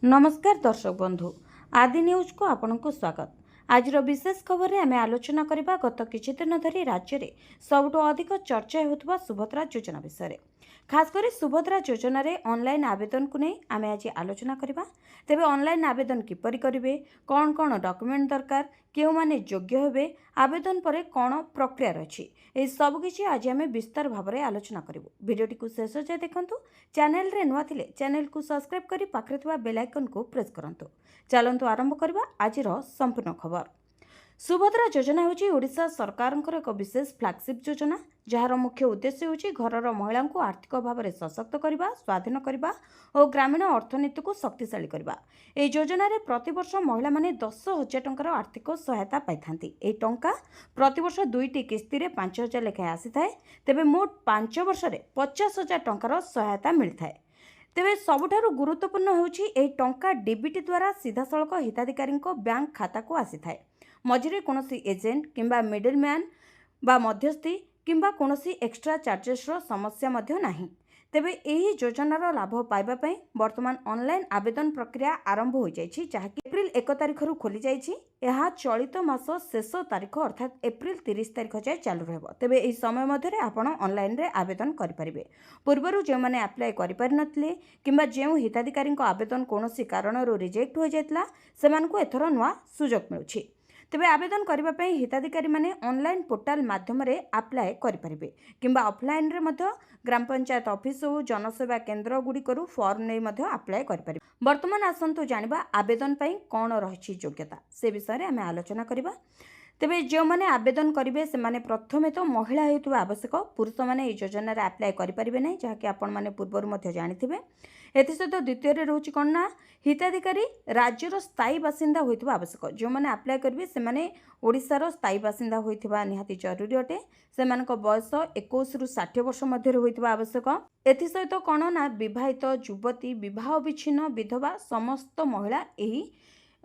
नमस्कार दर्शक बंधु आदि न्यूज को आपन को स्वागत। आज विशेष खबर में आम आलोचना करबा गत किछि दिन धरी राज्य में सबुठ अधिक चर्चा होउथबा सुभद्रा योजना विषय खासकर सुभद्रा योजना रे ऑनलाइन आवेदन को नहीं आम आज आलोचना करबा। तेबे ऑनलाइन आवेदन किपरि करिवे, कौन कौन डॉक्यूमेंट दरकार, केउ माने योग्य हेबे, आवेदन परे कौन प्रक्रिया रही, ए सब किछि आज आम विस्तार भाव में आलोचना करिवु। वीडियोटी को शेष जाए देखंतु। चैनल रे नुआ थिले चैनल को सब्सक्राइब करी पाखरे थिबा बेल आइकन को प्रेस करंतु। चलंतु आरंभ करबा आजिर संपूर्ण खबर। सुभद्रा योजना होची ओडिशा सरकारंकर एक विशेष फ्लैगशिप योजना जार मुख्य उद्देश्य होची घरर महिला को आर्थिक भाव में सशक्त करबा, स्वाधीन करबा और ग्रामीण अर्थनीति को शक्तिशाली करबा। ए योजना रे प्रति वर्ष महिला माने 10,000 टंकार आर्थिक सहायता पाइथांती। ए टंका प्रति वर्ष 2टी किस्ती रे 5,000 लेखा आसी थाए। तेबे मोट 5 वर्ष रे 50,000 टंकार सहायता मिलथाए। तेबे सबुठारु गुरुत्वपूर्ण होची ए टंका डीबीटी द्वारा सीधासळख हिताधिकारी बैंक खाता को आसी थाए। मझिरे कोनोसी एजेंट किंबा मिडलमैन बा मध्यस्थी किंबा कोनोसी एक्स्ट्रा चार्जेस रो समस्या मध्य नाही। तेबे एही योजनार लाभ पाइबा पई वर्तमान ऑनलाइन आवेदन प्रक्रिया आरंभ हो जाइछि, जहाँकि एप्रिल 1 तारिख रु खोली जाइछि। यह चलित मास शेष तारीख अर्थात एप्रिल 30 तारिख जाए चालू रहबो। तेबे एही समय मध्य आपण ऑनलाइन रे आवेदन करि परिबे। पूर्वरु जे माने अप्लाई करि पारि नथिले किंबा जे हिताधिकारी आवेदन कोनोसी कारणरो रिजेक्ट हो जायतला सेमानकु एथरो नुआ सुजोग मिलुछि। तेबे आवेदन करबा पई हिताधिकारी माने ऑनलाइन पोर्टल माध्यम रे अप्लाई करि परिबे किंबा ऑफलाइन रे मध्य ग्राम पंचायत ऑफिस और जनसेवा केंद्र गुडी करू फॉर्म नै मध्य अप्लाई करि परिबे। वर्तमान आसंतु जानिबा आवेदन पई कोन रहिछि योग्यता से विषय रे आमे आलोचना करिबा। तेबे जो माने आवेदन करिवे से माने प्रथमे तो महिला हेतुवा आवश्यक, पुरुष माने ए योजना रे अप्लाई करि परिबे नै, जहाँकि आपण माने पूर्वरु मध्य जानिथिबे। एथि सहित द्वितीय रे रहउछि कोन ना हिताधिकारी राज्यर स्थायी बासिंदा होइथिबा आवश्यक। जो माने अप्लाई करिवे से माने ओडिसा स्थायी बासिंदा होइथिबा निहाती जरूरी अटे। सेमानक बयस 21 रु 60 वर्ष मध्य होइथिबा आवश्यक। एथि सहित कोन ना विवाहित युवती, विवाह विच्छिन्न, विधवा समस्त महिला एही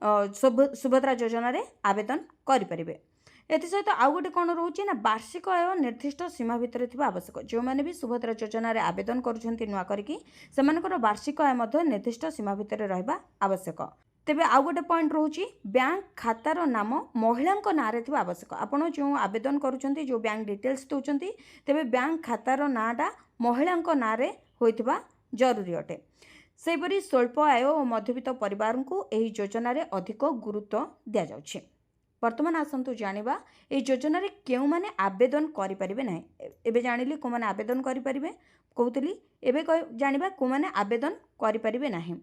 सुभद्रा योजना रे आवेदन करि परिबे। एथि सहित आउ गोटे कौन रोचे ना वार्षिक आय निर्दिष्ट सीमा भितर थिबा आवश्यक। जो माने भी सुभद्रा योजना रे आवेदन करूछंती नुआ करिकी सेमानकर वार्षिक आय मध्य निर्दिष्ट सीमा भितर रहबा आवश्यक। तेबे आउ गोटे पॉइंट रोची बैंक खातार नाम महिलांक नारे थिबा आवश्यक। आपण जो आवेदन करूछंती जो बैंक डिटेल्स दउछंती तेबे बैंक खातार नाटा महिलांक नारे होइथिबा जरूरी अटे। सेपरि स्वल्प आय और मध्यवित्त परिवार को एही योजना रे अधिक गुरुत्व दिया जाउछि। वर्तमान आसंतु जानिबा ए योजना रे केउ माने आवेदन करि परिबे नै। एबे जानिली को माने आवेदन करि परिबे कहउतली, एबे जानिबा को माने आवेदन करि परिबे नाही।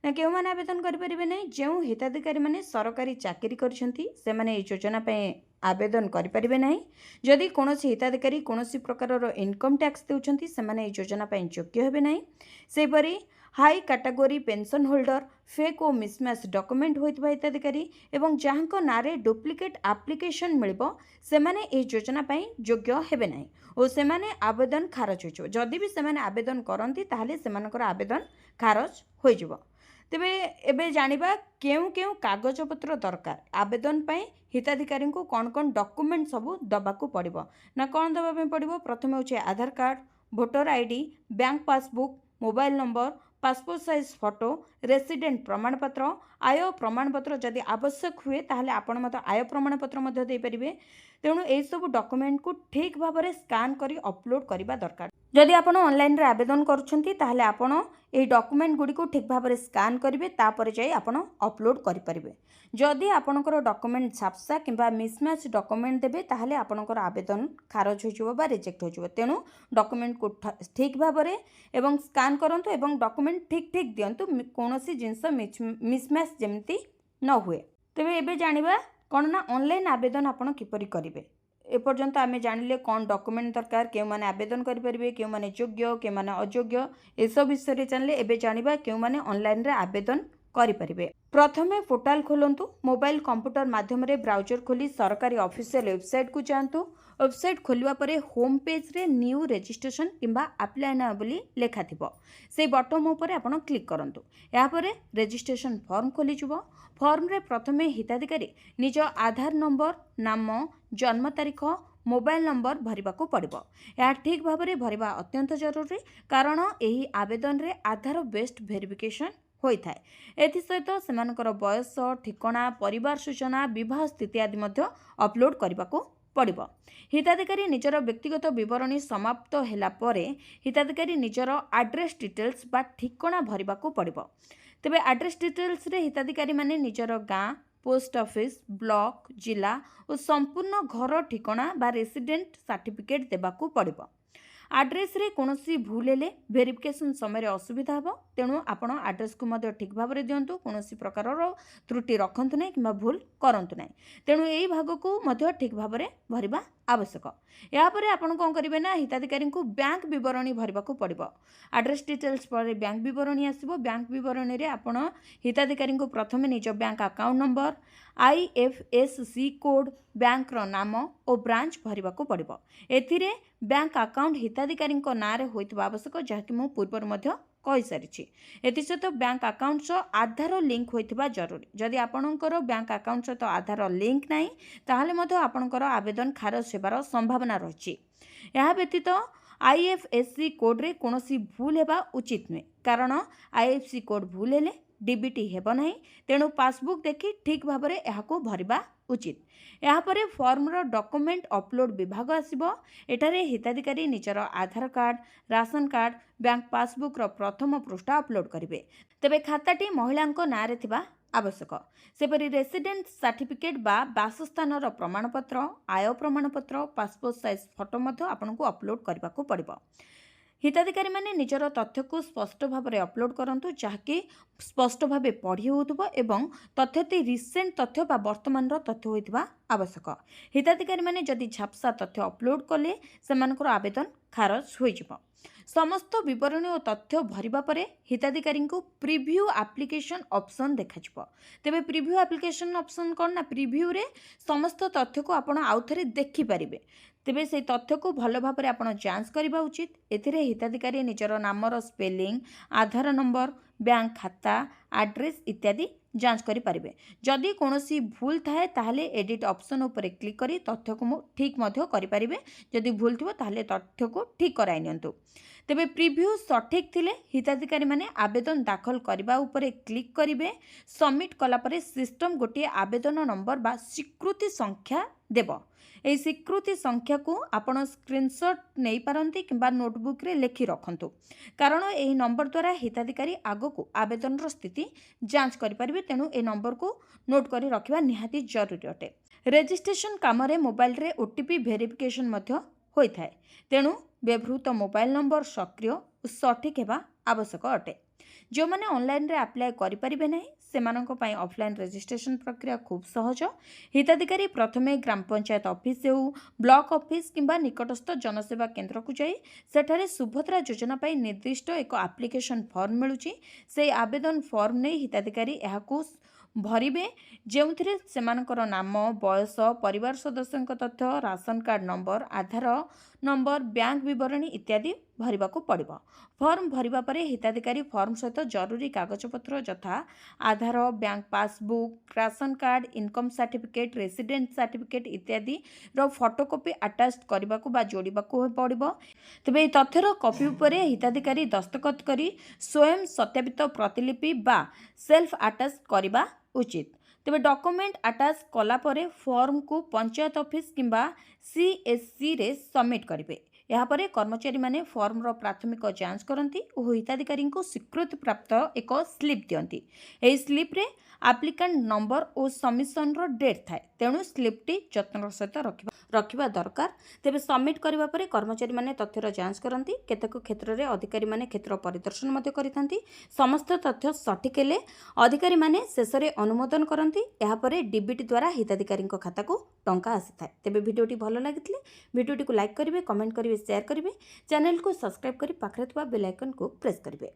ना केउ माने आवेदन करि परिबे नै जेउ हिताधिकारी माने सरकारी चाकरी करछंती से माने ए योजना पे आवेदन करि परिबे नाही। जदि कोनोसी हिताधिकारी कोनोसी प्रकारर इनकम टैक्स देउछंती से माने ए योजना पे योग्य हेबे नाही। सेपरि high category pension holder, fake और मिसमैच डॉक्यूमेंट होइतबा हिताधिकारी एवं जहाँको नारे डुप्लिकेट एप्लिकेशन मिलिबो से माने ए योजना पई योग्य हेबे नाही और से माने आवेदन खारज होइजो। जदि भी से माने आवेदन करंती ताहले सेमानकर आवेदन खारज होइजो। तेबे एबे जानिबा केउ केउ कागज पत्र दरकार आवेदन पई हिताधिकारी को कौन कौन डॉक्यूमेंट सब दबाकू पड़िबो ना कौन दबा पे पड़िबो। प्रथमे होचे Aadhaar card, voter ID, bank passbook, mobile number, passport size photo, resident प्रमाणपत्र, आय प्रमाणपत्र जदि आवश्यक हुए ताहले आपण मत आय प्रमाणपत्र मध्य दे परिबे। तेणु ए सब डॉक्यूमेंट को ठीक भाव में स्कान करी अपलोड करबा दरकार। जदि आपण ऑनलाइन रे आवेदन करूछंती ताहले आपण ए डॉक्यूमेंट गुडी को ठीक भाव में स्कान करिवे, तापर जाई आपण अपलोड करि परिबे। जदि आपणकर डॉक्यूमेंट छापसा किंबा मिसमैच डॉक्यूमेंट देबे ताहले आपणकर आवेदन खारज होइजो बा रिजेक्ट होइजो। तेणु डॉक्यूमेंट को ठीक भाव में एवं स्कान करंतु एवं डॉक्यूमेंट ठीक ठीक दियंतु, कोनोसी जिंस मिसमैच जेमती न हुए। तेबे एबे जानिबा कोन ना ऑनलाइन आवेदन आपण किपरि करिवे। एपर्यंत आमे जानिले कौन डॉक्यूमेंट दरकार, केउ माने आवेदन करि परिबे, केउ माने योग्य, केउ माने अयोग्य, ए सब विषय रे जानले एबे जानिबा केउ माने ऑनलाइन रे आवेदन करि परिबे। प्रथमे पोर्टल खोलंतु, मोबाइल कंप्यूटर माध्यम रे ब्राउजर खोली सरकारी ऑफिशियल वेबसाइट को जांतु। वेबसाइट खोलिबा परे होम पेज रे न्यू रजिस्ट्रेशन किंबा अप्लाई नाउ बोली लेखा थिबो, से बटन ऊपर आपण क्लिक करंतु। या परे रजिस्ट्रेशन फॉर्म खोली जुबो। फॉर्म रे प्रथमे हिताधिकारी निज आधार नंबर, नाम, जन्म तारीख, मोबाइल नंबर भरिबाकू पड़िबो। या ठीक भाव में भरिबा अत्यंत जरूरी, कारण एही आवेदन रे आधार बेस्ड वेरिफिकेशन ହୋଇଥାଏ। ଏଥିସହିତ ସେମାନଙ୍କର ବୟସ, ଠିକଣା, ପରିବାର ସୂଚନା, ବିବାହ ସ୍ଥିତି ଆଦି ମଧ୍ୟ ଅପଲୋଡ଼ କରିବାକୁ ପଡ଼ିବ। ହିତାଧିକାରୀ ନିଜର ବ୍ୟକ୍ତିଗତ ବିବରଣୀ ସମାପ୍ତ ହେଲା ପରେ ହିତାଧିକାରୀ ନିଜର ଆଡ୍ରେସ୍ ଡିଟେଲ୍ସ ବା ଠିକଣା ଭରିବାକୁ ପଡ଼ିବ। ତେବେ ଆଡ୍ରେସ୍ ଡିଟେଲ୍ସରେ ହିତାଧିକାରୀମାନେ ନିଜର ଗାଁ, ପୋଷ୍ଟ ଅଫିସ୍, ବ୍ଲକ, ଜିଲ୍ଲା ଓ ସମ୍ପୂର୍ଣ୍ଣ ଘର ଠିକଣା ବା ରେସିଡେଣ୍ଟ ସାର୍ଟିଫିକେଟ୍ ଦେବାକୁ ପଡ଼ିବ। ଆଡ୍ରେସ୍ରେ କୌଣସି ଭୁଲ ହେଲେ ଭେରିଫିକେସନ୍ ସମୟରେ ଅସୁବିଧା ହେବ, ତେଣୁ ଆପଣ ଆଡ୍ରେସ୍କୁ ମଧ୍ୟ ଠିକ୍ ଭାବରେ ଦିଅନ୍ତୁ। କୌଣସି ପ୍ରକାରର ତ୍ରୁଟି ରଖନ୍ତୁ ନାହିଁ କିମ୍ବା ଭୁଲ କରନ୍ତୁ ନାହିଁ। ତେଣୁ ଏହି ଭାଗକୁ ମଧ୍ୟ ଠିକ୍ ଭାବରେ ଭରିବା ଆବଶ୍ୟକ। ଏହାପରେ ଆପଣ କ'ଣ କରିବେ ନା ହିତାଧିକାରୀଙ୍କୁ ବ୍ୟାଙ୍କ ବିବରଣୀ ଭରିବାକୁ ପଡ଼ିବ। ଆଡ୍ରେସ୍ ଡିଟେଲ୍ସ ପରେ ବ୍ୟାଙ୍କ ବିବରଣୀ ଆସିବ। ବ୍ୟାଙ୍କ ବିବରଣୀରେ ଆପଣ ହିତାଧିକାରୀଙ୍କୁ ପ୍ରଥମେ ନିଜ bank account number, IFSC code, ବ୍ୟାଙ୍କର ନାମ ଓ ବ୍ରାଞ୍ଚ ଭରିବାକୁ ପଡ଼ିବ। ଏଥିରେ ବ୍ୟାଙ୍କ ଆକାଉଣ୍ଟ ହିତାଧିକାରୀଙ୍କ ନାଁରେ ହୋଇଥିବା ଆବଶ୍ୟକ, ଯାହାକି ମୁଁ ପୂର୍ବରୁ ମଧ୍ୟ କହିସାରିଛି। ଏଥିସହିତ ବ୍ୟାଙ୍କ ଆକାଉଣ୍ଟ ସହ ଆଧାର ଲିଙ୍କ ହୋଇଥିବା ଜରୁରୀ। ଯଦି ଆପଣଙ୍କର ବ୍ୟାଙ୍କ ଆକାଉଣ୍ଟ ସହିତ ଆଧାର ଲିଙ୍କ ନାହିଁ ତାହେଲେ ମଧ୍ୟ ଆପଣଙ୍କର ଆବେଦନ ଖାରଜ ହେବାର ସମ୍ଭାବନା ରହିଛି। ଏହା ବ୍ୟତୀତ IFSC କୋଡ୍ରେ କୌଣସି ଭୁଲ ହେବା ଉଚିତ ନୁହେଁ, କାରଣ IFSC କୋଡ୍ ଭୁଲ ହେଲେ DBT ହେବ ନାହିଁ। ତେଣୁ ପାସବୁକ୍ ଦେଖି ଠିକ୍ ଭାବରେ ଏହାକୁ ଭରିବା ଉଚିତ। ଏହାପରେ ଫର୍ମର ଡକୁମେଣ୍ଟ ଅପଲୋଡ଼ ବିଭାଗ ଆସିବ। ଏଠାରେ ହିତାଧିକାରୀ ନିଜର ଆଧାର କାର୍ଡ଼, ରାସନ କାର୍ଡ଼, ବ୍ୟାଙ୍କ ପାସବୁକ୍ର ପ୍ରଥମ ପୃଷ୍ଠା ଅପଲୋଡ଼ କରିବେ। ତେବେ ଖାତାଟି ମହିଳାଙ୍କ ନାଁରେ ଥିବା ଆବଶ୍ୟକ। ସେପରି ରେସିଡେଣ୍ଟ ସାର୍ଟିଫିକେଟ୍ ବା ବାସସ୍ଥାନର ପ୍ରମାଣପତ୍ର, ଆୟ ପ୍ରମାଣପତ୍ର, ପାସପୋର୍ଟ ସାଇଜ୍ ଫଟୋ ମଧ୍ୟ ଆପଣଙ୍କୁ ଅପଲୋଡ଼ କରିବାକୁ ପଡ଼ିବ। ହିତାଧିକାରୀମାନେ ନିଜର ତଥ୍ୟକୁ ସ୍ପଷ୍ଟ ଭାବରେ ଅପଲୋଡ଼ କରନ୍ତୁ, ଯାହାକି ସ୍ପଷ୍ଟ ଭାବେ ପଢ଼ି ହେଉଥିବ ଏବଂ ତଥ୍ୟଟି ରିସେଣ୍ଟ ତଥ୍ୟ ବା ବର୍ତ୍ତମାନର ତଥ୍ୟ ହୋଇଥିବା ଆବଶ୍ୟକ। ହିତାଧିକାରୀମାନେ ଯଦି ଝାପ୍ସା ତଥ୍ୟ ଅପଲୋଡ଼ କଲେ ସେମାନଙ୍କର ଆବେଦନ ଖାରଜ ହୋଇଯିବ। ସମସ୍ତ ବିବରଣୀ ଓ ତଥ୍ୟ ଭରିବା ପରେ ହିତାଧିକାରୀଙ୍କୁ ପ୍ରିଭ୍ୟୁ ଆପ୍ଲିକେସନ୍ ଅପସନ୍ ଦେଖାଯିବ। ତେବେ ପ୍ରିଭ୍ୟୁ ଆପ୍ଲିକେସନ୍ ଅପସନ୍ କ'ଣ ନା ପ୍ରିଭ୍ୟୁରେ ସମସ୍ତ ତଥ୍ୟକୁ ଆପଣ ଆଉଥରେ ଦେଖିପାରିବେ। ତେବେ ସେହି ତଥ୍ୟକୁ ଭଲ ଭାବରେ ଆପଣ ଯାଞ୍ଚ କରିବା ଉଚିତ। ଏଥିରେ ହିତାଧିକାରୀ ନିଜର ନାମର ସ୍ପେଲିଂ, ଆଧାର ନମ୍ବର, ବ୍ୟାଙ୍କ ଖାତା, ଆଡ୍ରେସ୍ ଇତ୍ୟାଦି ଯାଞ୍ଚ କରିପାରିବେ। ଯଦି କୌଣସି ଭୁଲ ଥାଏ ତାହେଲେ ଏଡିଟ୍ ଅପସନ୍ ଉପରେ କ୍ଲିକ୍ କରି ତଥ୍ୟକୁ ଠିକ୍ ମଧ୍ୟ କରିପାରିବେ। ଯଦି ଭୁଲ ଥିବ ତାହେଲେ ତଥ୍ୟକୁ ଠିକ୍ କରାଇ ନିଅନ୍ତୁ। ତେବେ ପ୍ରିଭ୍ୟୁ ସଠିକ୍ ଥିଲେ ହିତାଧିକାରୀମାନେ ଆବେଦନ ଦାଖଲ କରିବା ଉପରେ କ୍ଲିକ୍ କରିବେ। ସବମିଟ୍ କଲାପରେ ସିଷ୍ଟମ୍ ଗୋଟିଏ ଆବେଦନ ନମ୍ବର ବା ସ୍ୱୀକୃତି ସଂଖ୍ୟା ଦେବ। ଏହି ସ୍ୱୀକୃତି ସଂଖ୍ୟାକୁ ଆପଣ ସ୍କ୍ରିନଶଟ୍ ନେଇପାରନ୍ତି କିମ୍ବା ନୋଟବୁକ୍ରେ ଲେଖି ରଖନ୍ତୁ, କାରଣ ଏହି ନମ୍ବର ଦ୍ୱାରା ହିତାଧିକାରୀ ଆଗକୁ ଆବେଦନର ସ୍ଥିତି ଯାଞ୍ଚ କରିପାରିବେ। ତେଣୁ ଏହି ନମ୍ବରକୁ ନୋଟ୍ କରି ରଖିବା ନିହାତି ଜରୁରୀ ଅଟେ। ରେଜିଷ୍ଟ୍ରେସନ୍ କାମରେ ମୋବାଇଲରେ OTP ଭେରିଫିକେସନ୍ ମଧ୍ୟ ହୋଇଥାଏ। ତେଣୁ ବ୍ୟବହୃତ ମୋବାଇଲ ନମ୍ବର ସକ୍ରିୟ ଓ ସଠିକ୍ ହେବା ଆବଶ୍ୟକ ଅଟେ। ଯେଉଁମାନେ ଅନଲାଇନ୍ରେ ଆପ୍ଲାଏ କରିପାରିବେ ନାହିଁ ସେମାନଙ୍କ ପାଇଁ ଅଫଲାଇନ୍ ରେଜିଷ୍ଟ୍ରେସନ୍ ପ୍ରକ୍ରିୟା ଖୁବ୍ ସହଜ। ହିତାଧିକାରୀ ପ୍ରଥମେ ଗ୍ରାମ ପଞ୍ଚାୟତ ଅଫିସ୍ ହେଉ, ବ୍ଲକ ଅଫିସ୍ କିମ୍ବା ନିକଟସ୍ଥ ଜନସେବା କେନ୍ଦ୍ରକୁ ଯାଇ ସେଠାରେ ସୁଭଦ୍ରା ଯୋଜନା ପାଇଁ ନିର୍ଦ୍ଦିଷ୍ଟ ଏକ ଆପ୍ଲିକେସନ୍ ଫର୍ମ ମିଳୁଛି। ସେହି ଆବେଦନ ଫର୍ମ ନେଇ ହିତାଧିକାରୀ ଏହାକୁ ଭରିବେ, ଯେଉଁଥିରେ ସେମାନଙ୍କର ନାମ, ବୟସ, ପରିବାର ସଦସ୍ୟଙ୍କ ତଥ୍ୟ, ରାସନ କାର୍ଡ଼ ନମ୍ବର, ଆଧାର ନମ୍ବର, ବ୍ୟାଙ୍କ ବିବରଣୀ ଇତ୍ୟାଦି ଭରିବାକୁ ପଡ଼ିବ। ଫର୍ମ ଭରିବା ପରେ ହିତାଧିକାରୀ ଫର୍ମ ସହିତ ଜରୁରୀ କାଗଜପତ୍ର ଯଥା Aadhaar, bank passbook, ration card, income certificate, resident certificate ଇତ୍ୟାଦିର ଫଟୋକପି ଆଟାଚ୍ କରିବାକୁ ବା ଯୋଡ଼ିବାକୁ ପଡ଼ିବ। ତେବେ ଏହି ତଥ୍ୟର କପି ଉପରେ ହିତାଧିକାରୀ ଦସ୍ତଖତ କରି ସ୍ୱୟଂ ସତ୍ୟାପିତ ପ୍ରତିଲିପି ବା ସେଲ୍ଫ ଆଟାଚ୍ କରିବା ଉଚିତ। ତେବେ ଡକୁମେଣ୍ଟ ଆଟାଚ୍ କଲା ପରେ ଫର୍ମକୁ ପଞ୍ଚାୟତ ଅଫିସ୍ କିମ୍ବା CSCରେ ସବମିଟ୍ କରିବେ। ଏହାପରେ କର୍ମଚାରୀମାନେ ଫର୍ମର ପ୍ରାଥମିକ ଯାଞ୍ଚ କରନ୍ତି ଓ ହିତାଧିକାରୀଙ୍କୁ ସ୍ୱୀକୃତିପ୍ରାପ୍ତ ଏକ ସ୍ଲିପ୍ ଦିଅନ୍ତି। ଏହି ସ୍ଲିପ୍ରେ ଆପ୍ଲିକାଣ୍ଟ ନମ୍ବର ଓ ସବମିଶନର ଡେଟ୍ ଥାଏ, ତେଣୁ ସ୍ଲିପ୍ଟି ଯତ୍ନର ସହିତ ରଖିବା ଦରକାର। ତେବେ ସବମିଟ୍ କରିବା ପରେ କର୍ମଚାରୀମାନେ ତଥ୍ୟର ଯାଞ୍ଚ କରନ୍ତି। କେତେକ କ୍ଷେତ୍ରରେ ଅଧିକାରୀମାନେ କ୍ଷେତ୍ର ପରିଦର୍ଶନ ମଧ୍ୟ କରିଥାନ୍ତି। ସମସ୍ତ ତଥ୍ୟ ସଠିକ୍ ହେଲେ ଅଧିକାରୀମାନେ ଶେଷରେ ଅନୁମୋଦନ କରନ୍ତି। ଏହାପରେ DBT ଦ୍ୱାରା ହିତାଧିକାରୀଙ୍କ ଖାତାକୁ ଟଙ୍କା ଆସିଥାଏ। ତେବେ ଭିଡ଼ିଓଟି ଭଲ ଲାଗିଥିଲେ ଭିଡ଼ିଓଟିକୁ ଲାଇକ୍ କରିବେ, କମେଣ୍ଟ କରିବେ, ସେୟାର କରିବେ। ଚ୍ୟାନେଲକୁ ସବସ୍କ୍ରାଇବ୍ କରି ପାଖରେ ଥିବା ବେଲ୍ ଆଇକନ୍କୁ ପ୍ରେସ୍ କରିବେ।